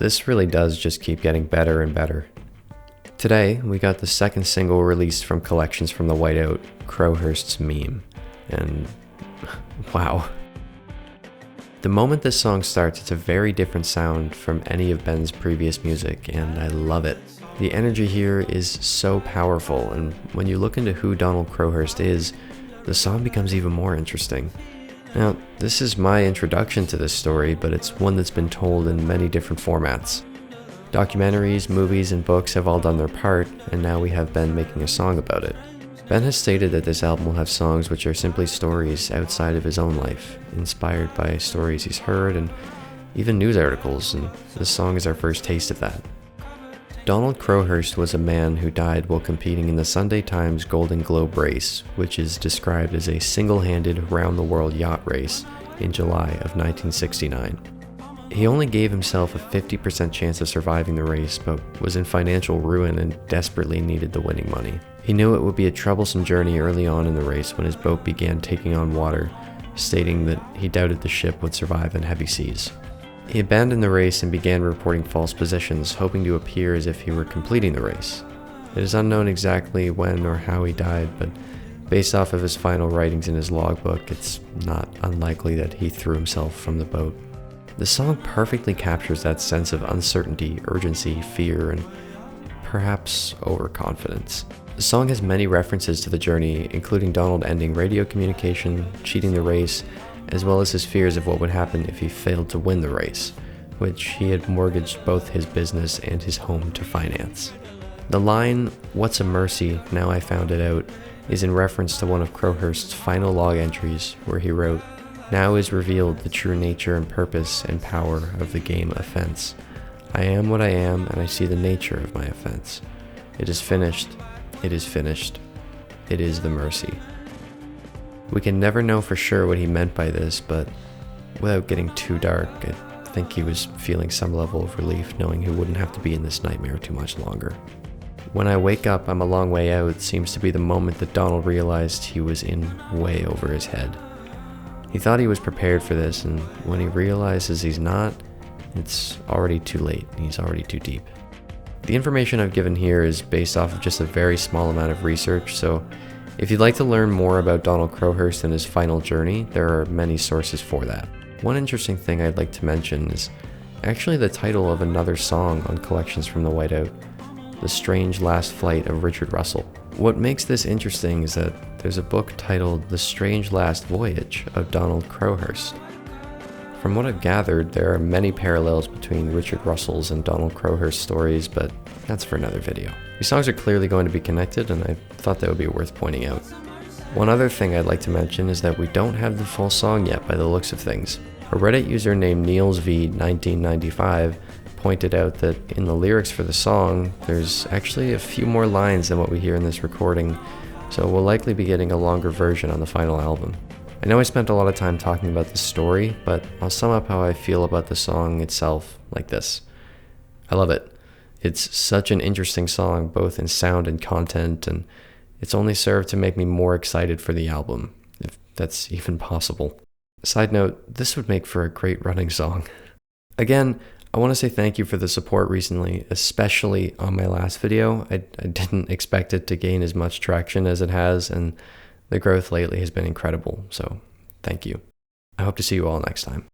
this really does just keep getting better and better. Today, we got the second single released from Collections from the Whiteout, Crowhurst's Meme. And wow. The moment this song starts, it's a very different sound from any of Ben's previous music, and I love it. The energy here is so powerful, and when you look into who Donald Crowhurst is, the song becomes even more interesting. Now, this is my introduction to this story, but it's one that's been told in many different formats. Documentaries, movies, and books have all done their part, and now we have Ben making a song about it. Ben has stated that this album will have songs which are simply stories outside of his own life, inspired by stories he's heard and even news articles, and this song is our first taste of that. Donald Crowhurst was a man who died while competing in the Sunday Times Golden Globe race, which is described as a single-handed round-the-world yacht race in July of 1969. He only gave himself a 50% chance of surviving the race, but was in financial ruin and desperately needed the winning money. He knew it would be a troublesome journey early on in the race when his boat began taking on water, stating that he doubted the ship would survive in heavy seas. He abandoned the race and began reporting false positions, hoping to appear as if he were completing the race. It is unknown exactly when or how he died, but based off of his final writings in his logbook, it's not unlikely that he threw himself from the boat. The song perfectly captures that sense of uncertainty, urgency, fear, and perhaps overconfidence. The song has many references to the journey, including Donald ending radio communication, cheating the race, as well as his fears of what would happen if he failed to win the race, which he had mortgaged both his business and his home to finance. The line, "What's a mercy, now I found it out," is in reference to one of Crowhurst's final log entries, where he wrote, "Now is revealed the true nature and purpose and power of the game offense. I am what I am, and I see the nature of my offense. It is finished, it is finished, it is the mercy." We can never know for sure what he meant by this, but without getting too dark, I think he was feeling some level of relief knowing he wouldn't have to be in this nightmare too much longer. "When I wake up, I'm a long way out" seems to be the moment that Donald realized he was in way over his head. He thought he was prepared for this, and when he realizes he's not, it's already too late. He's already too deep. The information I've given here is based off of just a very small amount of research, so if you'd like to learn more about Donald Crowhurst and his final journey, there are many sources for that. One interesting thing I'd like to mention is actually the title of another song on Collections from the Whiteout, "The Strange Last Flight of Richard Russell." What makes this interesting is that there's a book titled The Strange Last Voyage of Donald Crowhurst. From what I've gathered, there are many parallels between Richard Russell's and Donald Crowhurst's stories, but that's for another video. These songs are clearly going to be connected, and I thought that would be worth pointing out. One other thing I'd like to mention is that we don't have the full song yet by the looks of things. A Reddit user named NeilsV1995 pointed out that in the lyrics for the song, there's actually a few more lines than what we hear in this recording, so we'll likely be getting a longer version on the final album. I know I spent a lot of time talking about the story, but I'll sum up how I feel about the song itself like this. I love it. It's such an interesting song, both in sound and content, and it's only served to make me more excited for the album, if that's even possible. Side note, this would make for a great running song. Again, I want to say thank you for the support recently, especially on my last video. I didn't expect it to gain as much traction as it has, and the growth lately has been incredible, so thank you. I hope to see you all next time.